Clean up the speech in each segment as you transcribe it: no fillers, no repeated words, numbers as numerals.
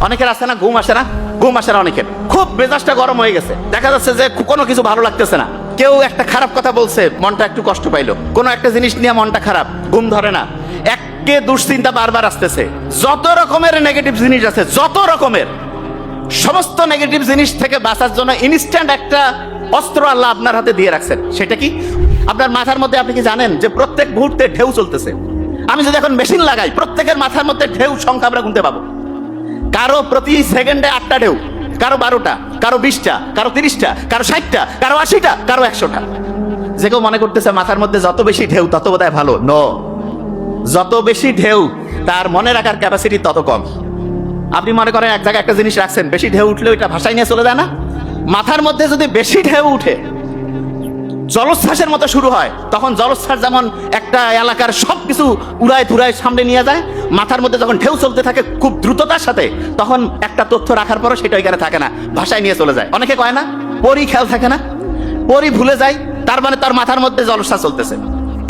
অনেকের আছে না ঘুম আসে না, ঘুম আসে না অনেকের, খুব মেজাজটা গরম হয়ে গেছে, দেখা যাচ্ছে যে কোনো কিছু ভালো লাগতেছে না, কেউ একটা খারাপ কথা বলছে, মনটা একটু কষ্ট পাইলো, কোনো একটা জিনিস নিয়ে মনটা খারাপ, ঘুম ধরে না, একে দুশ্চিন্তা বারবার আসতেছে, যত রকমের নেগেটিভ জিনিস আছে, যত রকমের সমস্ত নেগেটিভ জিনিস থেকে বাঁচার জন্য ইনস্ট্যান্ট একটা অস্ত্র আল্লাহ আপনার হাতে দিয়ে রাখছেন। সেটা কি? আপনার মাথার মধ্যে আপনি কি জানেন যে প্রত্যেক মুহূর্তে ঢেউ চলতেছে? আমি যদি এখন মেশিন লাগাই, প্রত্যেকের মাথার মধ্যে ঢেউ সংখ্যা আমরা গুনতে পাবো। কারো প্রতি সেকেন্ডে 8টা ঢেউ, কারো 12টা, কারো 20টা, কারো 30টা, কারো 60টা, কারো 80টা, কারো 100টা। যে কেউ মনে করতেছে মাথার মধ্যে যত বেশি ঢেউ তত বোধহয় ভালো। নো, যত বেশি ঢেউ তার মনে রাখার ক্যাপাসিটি তত কম। আপনি মনে করেন এক জায়গায় একটা জিনিস রাখছেন, বেশি ঢেউ উঠলে ওইটা ভাষায় নিয়ে চলে যায় না? মাথার মধ্যে যদি বেশি ঢেউ উঠে, জলোচ্ছ্বাসের মতো শুরু হয়, তখন জলোচ্ছ্বাস যেমন একটা এলাকার সবকিছু উড়ায় তুড়ায় সামনে নিয়ে যায়, মাথার মধ্যে যখন ঢেউ চলতে থাকে খুব দ্রুততার সাথে, তখন একটা তথ্য রাখার পরও সেটা ওইখানে থাকে না, ভাষায় নিয়ে চলে যায়। অনেকে কয় না পরি খেয়াল থাকে না, পরি ভুলে যায়, তার মানে তার মাথার মধ্যে জলোচ্ছ্বাস চলতেছে।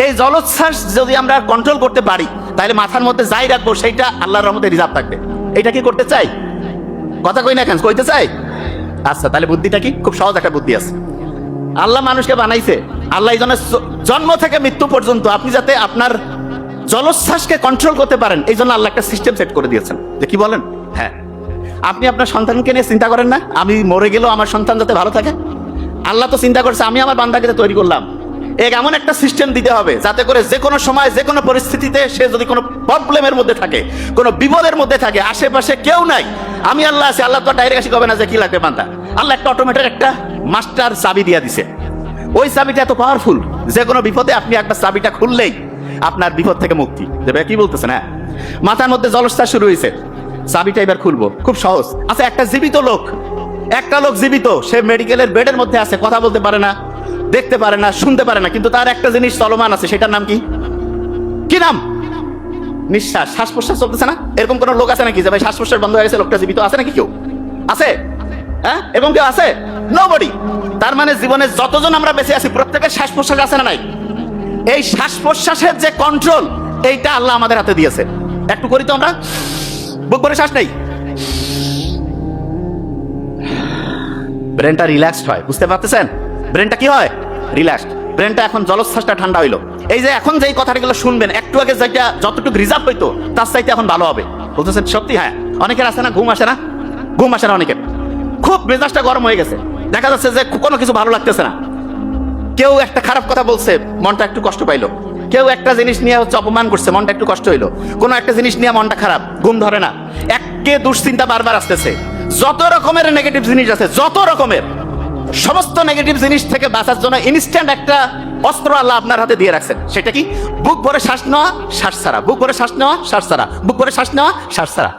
এই জলোচ্ছ্বাস যদি আমরা কন্ট্রোল করতে পারি, তাহলে মাথার মধ্যে যাই রাখবো সেইটা আল্লাহর রহমতে রিজার্ভ থাকবে। এটা কি করতে চাই? কথা কই না কেন, কইতে চাই? আচ্ছা, তাহলে বুদ্ধিটা কি? খুব সহজ একটা বুদ্ধি আছে। আল্লাহ মানুষকে বানাইছে, আল্লাহ এই জন্য জন্ম থেকে মৃত্যু পর্যন্ত আপনি যাতে আপনার জলোচ্ছ্বাসকে কন্ট্রোল করতে পারেন, এই জন্য আল্লাহ একটা সিস্টেম সেট করে দিয়েছেন। যে কি বলেন? হ্যাঁ, আপনি আপনার সন্তানকে নিয়ে চিন্তা করেন না, আমি মরে গেলেও আমার সন্তান যাতে ভালো থাকে? আল্লাহ তো চিন্তা করছে আমি আমার বান্দাকে তৈরি করলাম, এমন একটা সিস্টেম দিতে হবে যাতে করে যে কোনো সময় যে কোনো পরিস্থিতিতে সে যদি কোনো প্রবলেমের মধ্যে থাকে, কোনো বিপদের মধ্যে থাকে, আশেপাশে কেউ নাই, আমি আল্লাহ আছি। আল্লাহ তো ডাইরেক্ট আসি কবে না যে কি লাগবে বান্দা, আল্লাহ একটা অটোমেটেড একটা মাস্টার চাবি দিয়ে দিছে। ওই চাবিটা এত পাওয়ারফুল, যে কোনো বিপদে আপনি একবার চাবিটা খুললেই আপনার বিপদ থেকে মুক্তি দেবে। কি বলতেছেন? হ্যাঁ, মাথার মধ্যে জলোচ্ছ্বাস শুরু হয়েছে, চাবিটা এবার খুলবো, খুব সহজ। আচ্ছা, একটা জীবিত লোক, একটা লোক জীবিত, সে মেডিকেলের বেডের মধ্যে আছে, কথা বলতে পারে না, দেখতে পারে না, শুনতে পারে না, কিন্তু তার একটা জিনিস চলমান আছে, সেটার নাম কি? কি নাম? নিঃশ্বাস, শ্বাস প্রশ্বাস চলতেছে না? এরকম কোন লোক আছে নাকি যে ভাই শ্বাস প্রশ্বাস বন্ধ হয়ে গেছে, লোকটা জীবিত আছে নাকি? কেউ আছে? হ্যাঁ, এরকম কেউ আছে? নোবডি। তার মানে জীবনে যতজন আমরা বেঁচে আছি প্রত্যেকের শ্বাস প্রশ্বাস আছে না নাই? এই শ্বাস প্রশ্বাসের যে কন্ট্রোল, এইটা আল্লাহ আমাদের হাতে দিয়েছে। একটু করি তো আমরা, বুক ভরে শ্বাস নেই, ব্রেনটা রিল্যাক্সড হয়, বুঝতে পারতেছেন? ব্রেনটা কি হয়? রিল্যাক্সড। ব্রেনটা এখন জলোচ্ছ্বাসটা ঠান্ডা হইলো। এই যে এখন যেই কথাগুলো শুনবেন, একটু আগে যেটা যতটুকু রিজার্ভ হইতো তার চাইতে এখন ভালো হবে। বলতেছেন সত্যি? হ্যাঁ। অনেকের আছে না ঘুম আসে না, ঘুম আসে না অনেকের, খুব মেজাজটা গরম হয়ে গেছে, দেখা যাচ্ছে যে কোনো কিছু ভালো লাগতেছে না, কেউ একটা খারাপ কথা বলছে, মনটা একটু কষ্ট পাইলো, কেউ একটা জিনিস নিয়ে হচ্ছে অপমান করছে, মনটা একটু কষ্ট হইলো, কোনো একটা জিনিস নিয়ে মনটা খারাপ, ঘুম ধরে না, একে দুশ্চিন্তা বারবার আসতেছে, যত রকমের নেগেটিভ জিনিস আছে, যত রকমের সমস্ত নেগেটিভ জিনিস থেকে বাঁচার জন্য ইনস্ট্যান্ট একটা অস্ত্র আল্লাহ আপনার হাতে দিয়ে রাখছেন। সেটা কি? বুক ভরে শ্বাস নেওয়া, শ্বাস ছাড়া, বুক ভরে শ্বাস নেওয়া, শ্বাস ছাড়া, বুক ভরে শ্বাস নেওয়া, শ্বাস ছাড়া।